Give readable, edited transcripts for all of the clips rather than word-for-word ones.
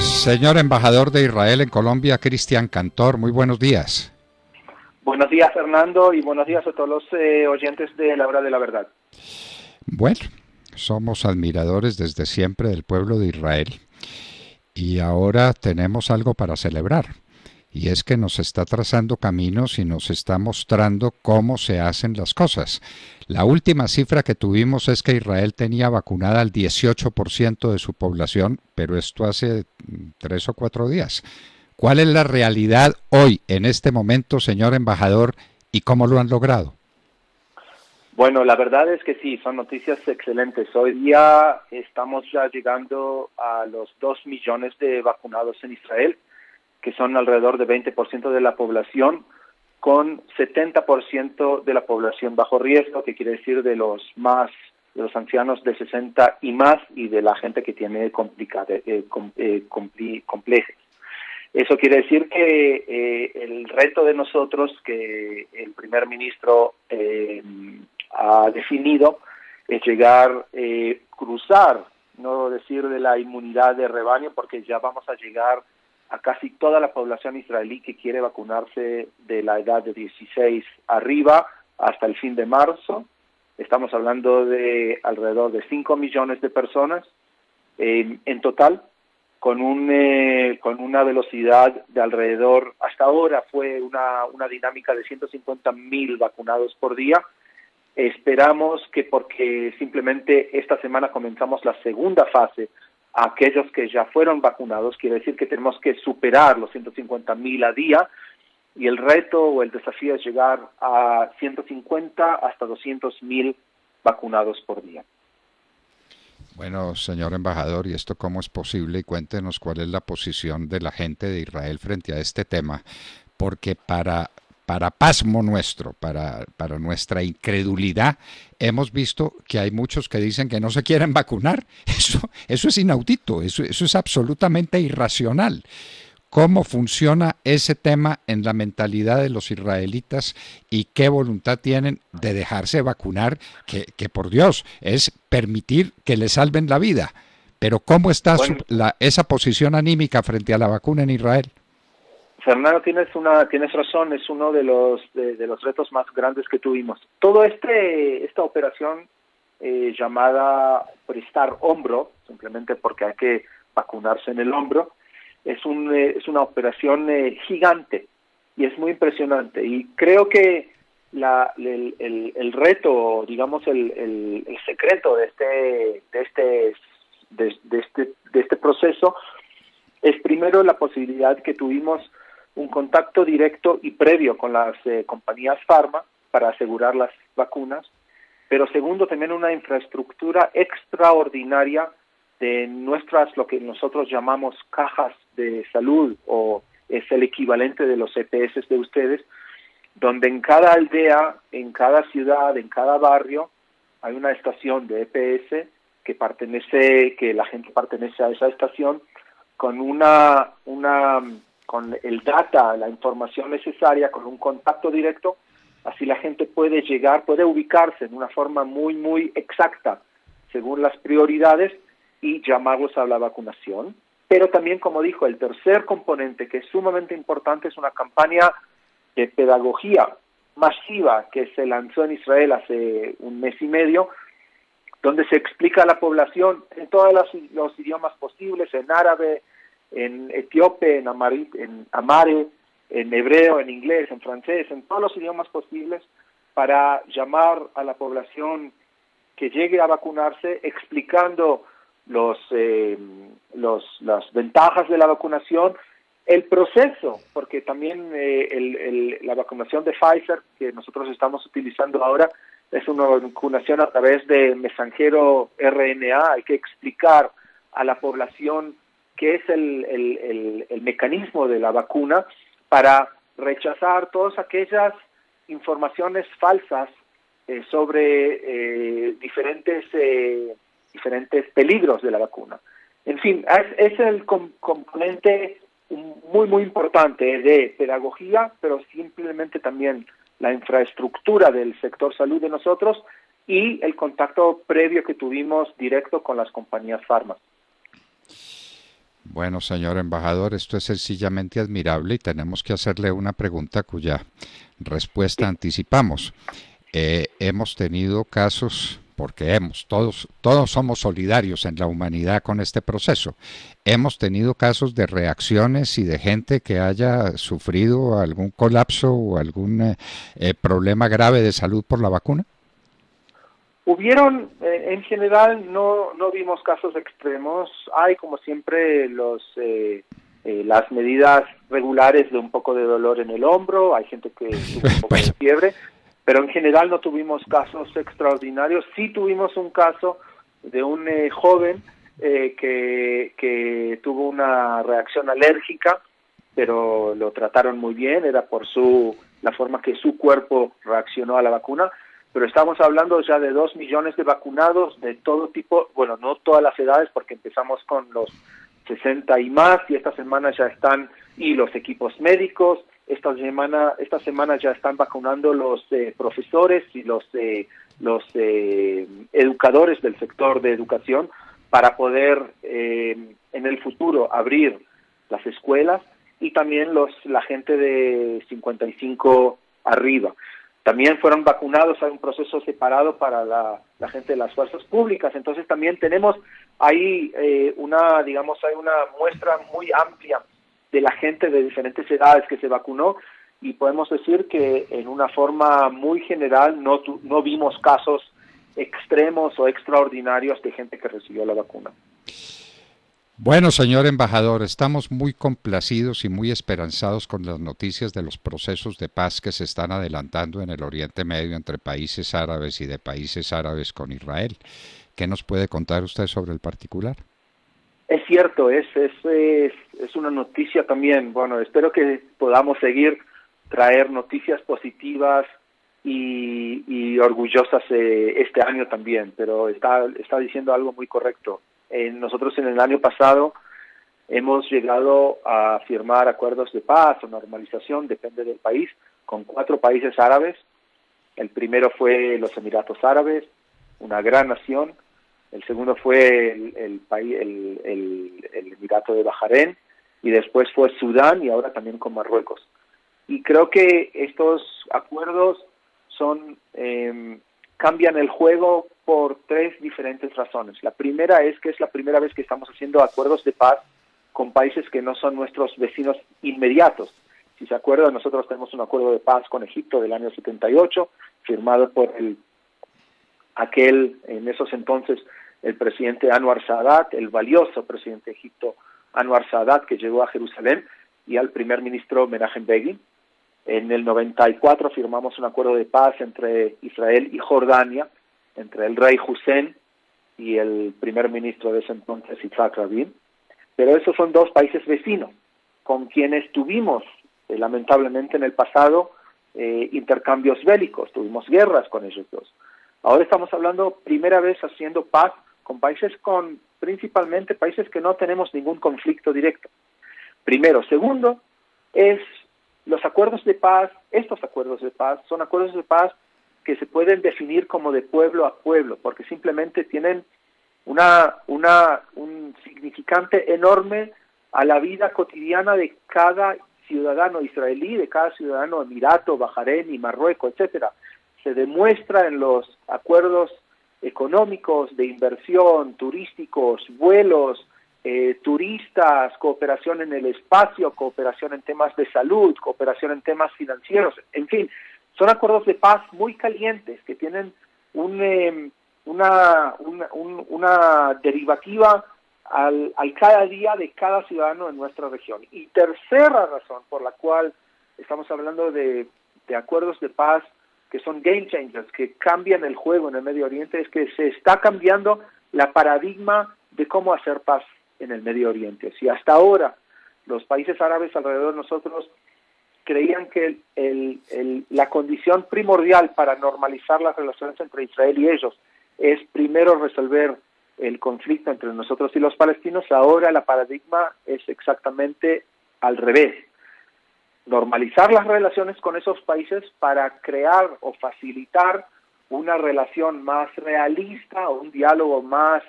Señor embajador de Israel en Colombia, Cristian Cantor, muy buenos días. Buenos días, Fernando, y buenos días a todos los oyentes de La Hora de la Verdad. Bueno, somos admiradores desde siempre del pueblo de Israel y ahora tenemos algo para celebrar. Y es que nos está trazando caminos y nos está mostrando cómo se hacen las cosas. La última cifra que tuvimos es que Israel tenía vacunada al 18% de su población, pero esto hace 3 o 4 días. ¿Cuál es la realidad hoy, en este momento, señor embajador, y cómo lo han logrado? Bueno, la verdad es que sí, son noticias excelentes. Hoy día estamos ya llegando a los 2 millones de vacunados en Israel, que son alrededor de 20% de la población, con 70% de la población bajo riesgo, que quiere decir de los ancianos de 60 y más, y de la gente que tiene complejos. Eso quiere decir que el reto de nosotros, que el primer ministro ha definido, es cruzar, no decir de la inmunidad de rebaño, porque ya vamos a llegar a casi toda la población israelí que quiere vacunarse de la edad de 16 arriba hasta el fin de marzo. Estamos hablando de alrededor de 5 millones de personas en total, con una velocidad de alrededor, hasta ahora fue una dinámica de 150,000 vacunados por día. Esperamos que, porque simplemente esta semana comenzamos la segunda fase, aquellos que ya fueron vacunados, quiere decir que tenemos que superar los 150,000 a día, y el reto o el desafío es llegar a 150 hasta 200,000 vacunados por día. Bueno, señor embajador, ¿y esto cómo es posible? Y cuéntenos cuál es la posición de la gente de Israel frente a este tema, porque para pasmo nuestro, para nuestra incredulidad, hemos visto que hay muchos que dicen que no se quieren vacunar. Eso es inaudito, eso es absolutamente irracional. ¿Cómo funciona ese tema en la mentalidad de los israelitas y qué voluntad tienen de dejarse vacunar? Que por Dios, es permitir que le salven la vida. Pero ¿cómo está esa posición anímica frente a la vacuna en Israel? Fernando, tienes razón, es uno de los retos más grandes que tuvimos. Todo esta operación llamada prestar hombro, simplemente porque hay que vacunarse en el hombro, es una operación gigante y es muy impresionante. Y creo que el reto, digamos el secreto de este proceso es primero la posibilidad que tuvimos un contacto directo y previo con las compañías farma para asegurar las vacunas, pero segundo, también una infraestructura extraordinaria de lo que nosotros llamamos cajas de salud, o es el equivalente de los EPS de ustedes, donde en cada aldea, en cada ciudad, en cada barrio, hay una estación de EPS que la gente pertenece a esa estación con con el data, la información necesaria, con un contacto directo. Así la gente puede ubicarse en una forma muy, muy exacta, según las prioridades, y llamarlos a la vacunación. Pero también, como dijo, el tercer componente, que es sumamente importante, es una campaña de pedagogía masiva que se lanzó en Israel hace un mes y medio, donde se explica a la población en todos los idiomas posibles, en árabe, en etíope, en amare, en hebreo, en inglés, en francés, en todos los idiomas posibles, para llamar a la población que llegue a vacunarse, explicando las ventajas de la vacunación, el proceso, porque también la vacunación de Pfizer, que nosotros estamos utilizando ahora, es una vacunación a través de mensajero RNA. Hay que explicar a la población qué es el mecanismo de la vacuna para rechazar todas aquellas informaciones falsas sobre diferentes peligros de la vacuna. En fin, es el componente muy, muy importante de pedagogía, pero simplemente también la infraestructura del sector salud de nosotros y el contacto previo que tuvimos directo con las compañías farma. Bueno, señor embajador, esto es sencillamente admirable y tenemos que hacerle una pregunta cuya respuesta Sí. anticipamos. Hemos tenido casos, porque todos somos solidarios en la humanidad con este proceso. Hemos tenido casos de reacciones y de gente que haya sufrido algún colapso o algún problema grave de salud por la vacuna. Hubieron, en general, no vimos casos extremos. Hay, como siempre, las medidas regulares de un poco de dolor en el hombro. Hay gente que tuvo un poco de Bueno, fiebre, pero en general no tuvimos casos extraordinarios. Sí tuvimos un caso de un joven que tuvo una reacción alérgica, pero lo trataron muy bien. Era por la forma que su cuerpo reaccionó a la vacuna, pero estamos hablando ya de 2 millones de vacunados de todo tipo, bueno, no todas las edades, porque empezamos con los 60 y más, y esta semana ya están, y los equipos médicos, esta semana ya están vacunando los profesores y los educadores del sector de educación para poder en el futuro abrir las escuelas, y también la gente de 55 arriba. También fueron vacunados, hay un proceso separado para la gente de las fuerzas públicas. Entonces también tenemos ahí hay una muestra muy amplia de la gente de diferentes edades que se vacunó, y podemos decir que en una forma muy general no vimos casos extremos o extraordinarios de gente que recibió la vacuna. bueno, señor embajador, estamos muy complacidos y muy esperanzados con las noticias de los procesos de paz que se están adelantando en el Oriente Medio entre países árabes y de países árabes con Israel. ¿Qué nos puede contar usted sobre el particular? Es cierto, es una noticia también. Bueno, espero que podamos seguir traer noticias positivas y orgullosas este año también, pero está diciendo algo muy correcto. Nosotros en el año pasado hemos llegado a firmar acuerdos de paz o normalización, depende del país, con 4 países árabes. El primero fue los Emiratos Árabes, una gran nación. El segundo fue el Emirato de Bahrein, y después fue Sudán, y ahora también con Marruecos. Y creo que estos acuerdos cambian el juego por 3 diferentes razones. La primera es que es la primera vez que estamos haciendo acuerdos de paz con países que no son nuestros vecinos inmediatos. Si se acuerdan, nosotros tenemos un acuerdo de paz con Egipto del año 78, firmado por en esos entonces, el presidente Anwar Sadat, el valioso presidente de Egipto Anwar Sadat, que llegó a Jerusalén, y al primer ministro Menachem Begin. En el 94 firmamos un acuerdo de paz entre Israel y Jordania, entre el rey Hussein y el primer ministro de ese entonces, Yitzhak Rabin. Pero esos son 2 países vecinos, con quienes tuvimos, lamentablemente en el pasado, intercambios bélicos, tuvimos guerras con ellos 2. Ahora estamos hablando primera vez haciendo paz con países, principalmente países que no tenemos ningún conflicto directo. Primero. Segundo, los acuerdos de paz. Estos acuerdos de paz son acuerdos de paz que se pueden definir como de pueblo a pueblo, porque simplemente tienen un significante enorme a la vida cotidiana de cada ciudadano israelí, de cada ciudadano emirato, Bahrein y Marruecos, etcétera. Se demuestra en los acuerdos económicos, de inversión, turísticos, vuelos, turistas, cooperación en el espacio, cooperación en temas de salud, cooperación en temas financieros, en fin, son acuerdos de paz muy calientes que tienen una derivativa al cada día de cada ciudadano en nuestra región. Y tercera razón por la cual estamos hablando de acuerdos de paz que son game changers, que cambian el juego en el Medio Oriente, es que se está cambiando la paradigma de cómo hacer paz en el Medio Oriente. Si hasta ahora los países árabes alrededor de nosotros creían que la condición primordial para normalizar las relaciones entre Israel y ellos es primero resolver el conflicto entre nosotros y los palestinos, ahora la paradigma es exactamente al revés. Normalizar las relaciones con esos países para crear o facilitar una relación más realista o un diálogo más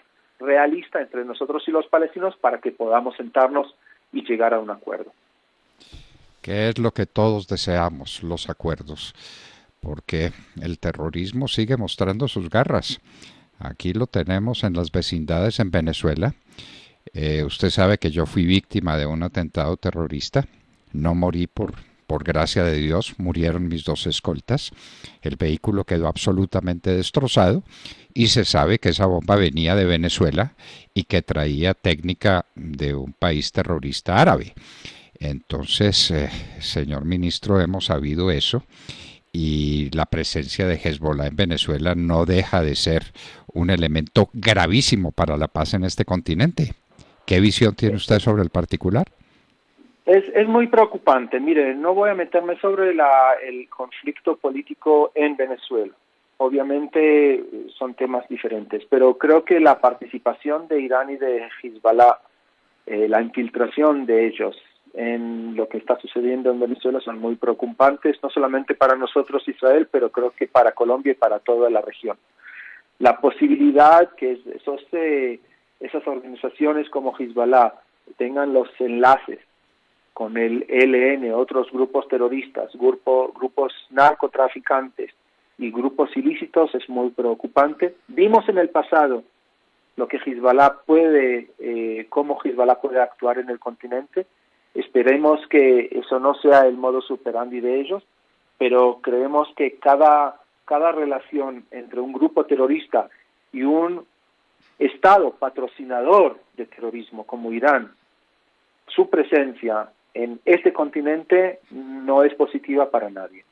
realista entre nosotros y los palestinos para que podamos sentarnos y llegar a un acuerdo. ¿Qué es lo que todos deseamos? Los acuerdos, porque el terrorismo sigue mostrando sus garras. Aquí lo tenemos en las vecindades en Venezuela. Usted sabe que yo fui víctima de un atentado terrorista. No morí por gracia de Dios, murieron mis dos escoltas. El vehículo quedó absolutamente destrozado y se sabe que esa bomba venía de Venezuela y que traía técnica de un país terrorista árabe. Entonces, señor ministro, hemos sabido eso y la presencia de Hezbollah en Venezuela no deja de ser un elemento gravísimo para la paz en este continente. ¿Qué visión tiene usted sobre el particular? Es muy preocupante. Mire, no voy a meterme sobre el conflicto político en Venezuela. Obviamente son temas diferentes, pero creo que la participación de Irán y de Hezbollah, la infiltración de ellos en lo que está sucediendo en Venezuela son muy preocupantes, no solamente para nosotros Israel, pero creo que para Colombia y para toda la región. La posibilidad que esas organizaciones como Hezbollah tengan los enlaces con el ELN, otros grupos terroristas, grupos narcotraficantes y grupos ilícitos es muy preocupante. Vimos en el pasado lo que Hezbollah cómo Hezbollah puede actuar en el continente. Esperemos que eso no sea el modus operandi de ellos, pero creemos que cada relación entre un grupo terrorista y un Estado patrocinador de terrorismo como Irán, su presencia en este continente no es positiva para nadie.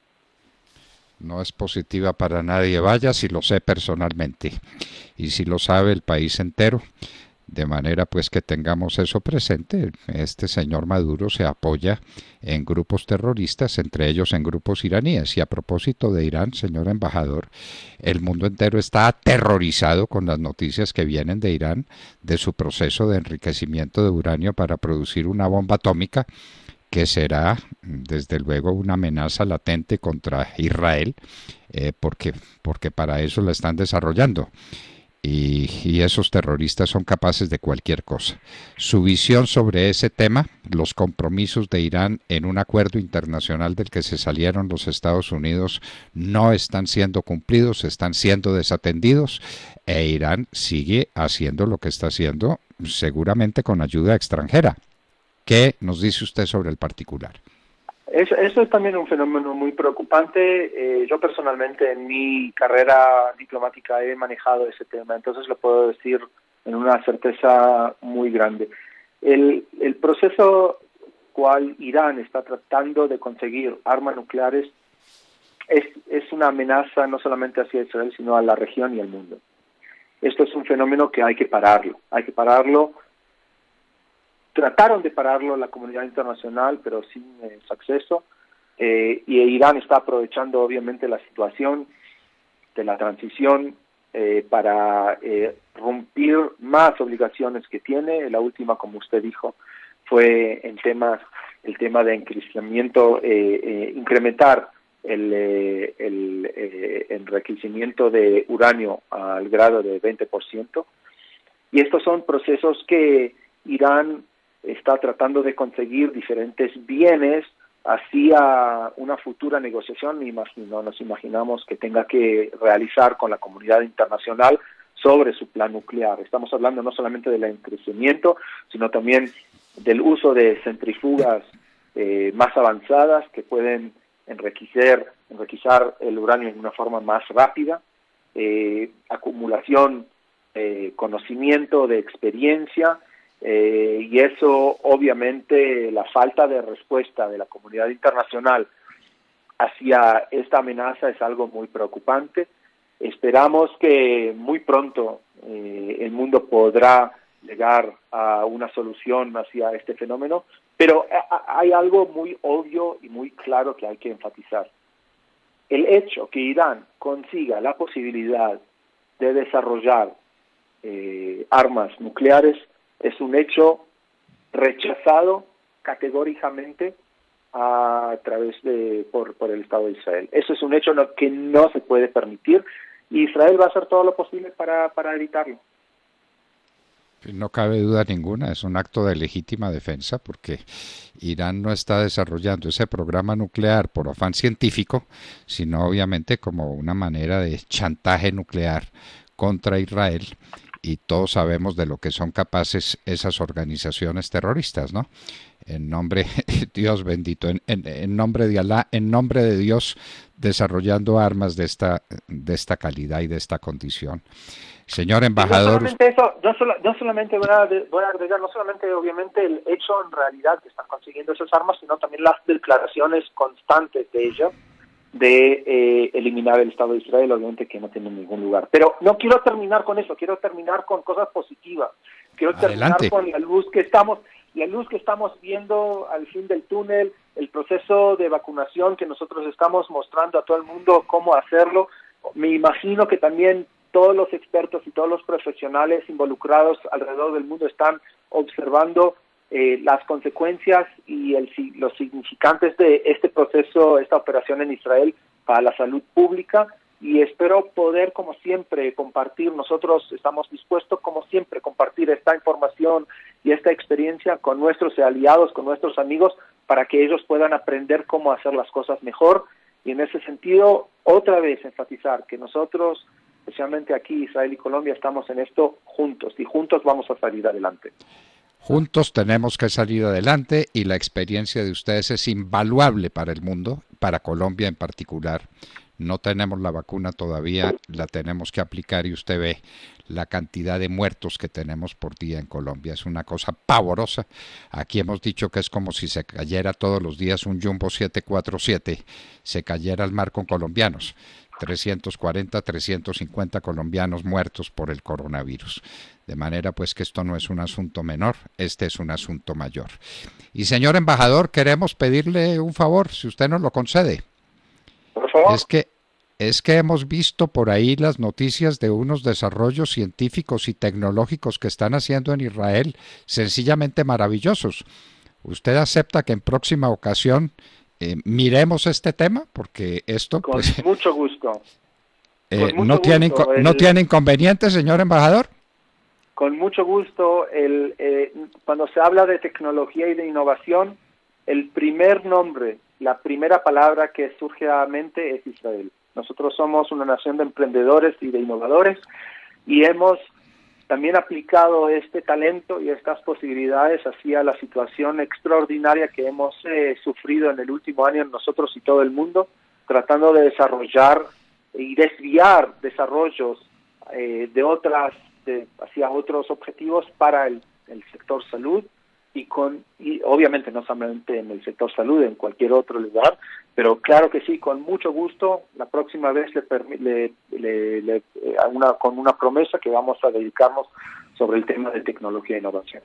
No es positiva para nadie, vaya si lo sé personalmente y si lo sabe el país entero. De manera pues que tengamos eso presente. Este señor Maduro se apoya en grupos terroristas, entre ellos en grupos iraníes. Y a propósito de Irán, señor embajador, el mundo entero está aterrorizado con las noticias que vienen de Irán, de su proceso de enriquecimiento de uranio para producir una bomba atómica que será desde luego una amenaza latente contra Israel, porque para eso la están desarrollando. Y esos terroristas son capaces de cualquier cosa. Su visión sobre ese tema, los compromisos de Irán en un acuerdo internacional del que se salieron los Estados Unidos no están siendo cumplidos, están siendo desatendidos e Irán sigue haciendo lo que está haciendo, seguramente con ayuda extranjera. ¿Qué nos dice usted sobre el particular? Eso es también un fenómeno muy preocupante. Yo personalmente en mi carrera diplomática he manejado ese tema, entonces lo puedo decir en una certeza muy grande. El proceso cual Irán está tratando de conseguir armas nucleares es una amenaza no solamente hacia Israel, sino a la región y al mundo. Esto es un fenómeno que hay que pararlo. Trataron de pararlo la comunidad internacional, pero sin suceso, y Irán está aprovechando obviamente la situación de la transición para romper más obligaciones que tiene. La última, como usted dijo, fue el tema de enriquecimiento, incrementar el enriquecimiento de uranio al grado de 20%, y estos son procesos que Irán está tratando de conseguir diferentes bienes hacia una futura negociación. Nos imaginamos que tenga que realizar con la comunidad internacional sobre su plan nuclear. Estamos hablando no solamente del enriquecimiento, sino también del uso de centrifugas más avanzadas que pueden enriquecer el uranio de una forma más rápida, acumulación, conocimiento, de experiencia. Y eso, obviamente, la falta de respuesta de la comunidad internacional hacia esta amenaza es algo muy preocupante. Esperamos que muy pronto el mundo podrá llegar a una solución hacia este fenómeno, pero hay algo muy obvio y muy claro que hay que enfatizar. El hecho que Irán consiga la posibilidad de desarrollar armas nucleares es un hecho rechazado categóricamente por el Estado de Israel. Eso es un hecho que no se puede permitir, y Israel va a hacer todo lo posible para evitarlo. No cabe duda ninguna, es un acto de legítima defensa porque Irán no está desarrollando ese programa nuclear por afán científico, sino obviamente como una manera de chantaje nuclear contra Israel, y todos sabemos de lo que son capaces esas organizaciones terroristas, ¿no? En nombre, Dios bendito, en nombre de Alá, en nombre de Dios, desarrollando armas de esta calidad y de esta condición. Señor Y no embajador, solamente eso, no solamente voy a agregar, no solamente obviamente el hecho en realidad que están consiguiendo esas armas, sino también las declaraciones constantes de ellos de eliminar el Estado de Israel, obviamente que no tiene ningún lugar. Pero no quiero terminar con eso, quiero terminar con cosas positivas, quiero terminar adelante. con la luz que estamos viendo al fin del túnel, el proceso de vacunación que nosotros estamos mostrando a todo el mundo cómo hacerlo. Me imagino que también todos los expertos y todos los profesionales involucrados alrededor del mundo están observando las consecuencias y los significantes de este proceso, esta operación en Israel para la salud pública, y espero poder, como siempre, compartir. Nosotros estamos dispuestos, como siempre, compartir esta información y esta experiencia con nuestros aliados, con nuestros amigos, para que ellos puedan aprender cómo hacer las cosas mejor. Y en ese sentido, otra vez enfatizar que nosotros, especialmente aquí, Israel y Colombia, estamos en esto juntos, y juntos vamos a salir adelante. Juntos tenemos que salir adelante, y la experiencia de ustedes es invaluable para el mundo, para Colombia en particular. No tenemos la vacuna todavía, la tenemos que aplicar, y usted ve la cantidad de muertos que tenemos por día en Colombia. Es una cosa pavorosa. Aquí hemos dicho que es como si se cayera todos los días un Jumbo 747, se cayera al mar con colombianos. 340, 350 colombianos muertos por el coronavirus. De manera pues que esto no es un asunto menor, este es un asunto mayor. Y señor embajador, queremos pedirle un favor, si usted nos lo concede. Por favor. Es que hemos visto por ahí las noticias de unos desarrollos científicos y tecnológicos que están haciendo en Israel, sencillamente maravillosos. ¿Usted acepta que en próxima ocasión miremos este tema? Porque esto, Con pues, mucho gusto. ¿no tiene inconveniente, señor embajador? Con mucho gusto. Cuando se habla de tecnología y de innovación, el primer nombre, la primera palabra que surge a la mente es Israel. Nosotros somos una nación de emprendedores y de innovadores, y hemos también aplicado este talento y estas posibilidades hacia la situación extraordinaria que hemos sufrido en el último año nosotros y todo el mundo, tratando de desarrollar y desviar desarrollos hacia otros objetivos para el sector salud, y obviamente no solamente en el sector salud, en cualquier otro lugar, pero claro que sí, con mucho gusto. La próxima vez con una promesa que vamos a dedicarnos sobre el tema de tecnología e innovación.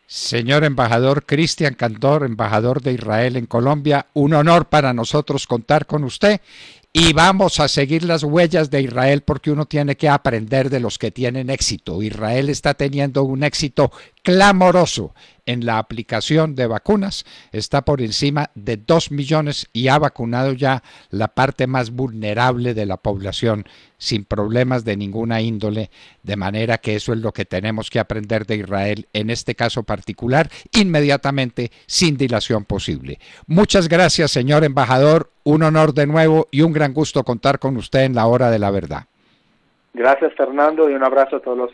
Señor embajador Cristian Cantor, embajador de Israel en Colombia, un honor para nosotros contar con usted, y vamos a seguir las huellas de Israel, porque uno tiene que aprender de los que tienen éxito. Israel está teniendo un éxito clamoroso en la aplicación de vacunas, está por encima de 2 millones y ha vacunado ya la parte más vulnerable de la población sin problemas de ninguna índole, de manera que eso es lo que tenemos que aprender de Israel en este caso particular, inmediatamente, sin dilación posible. Muchas gracias, señor embajador, un honor de nuevo y un gran gusto contar con usted en la hora de la verdad. Gracias, Fernando, y un abrazo a todos los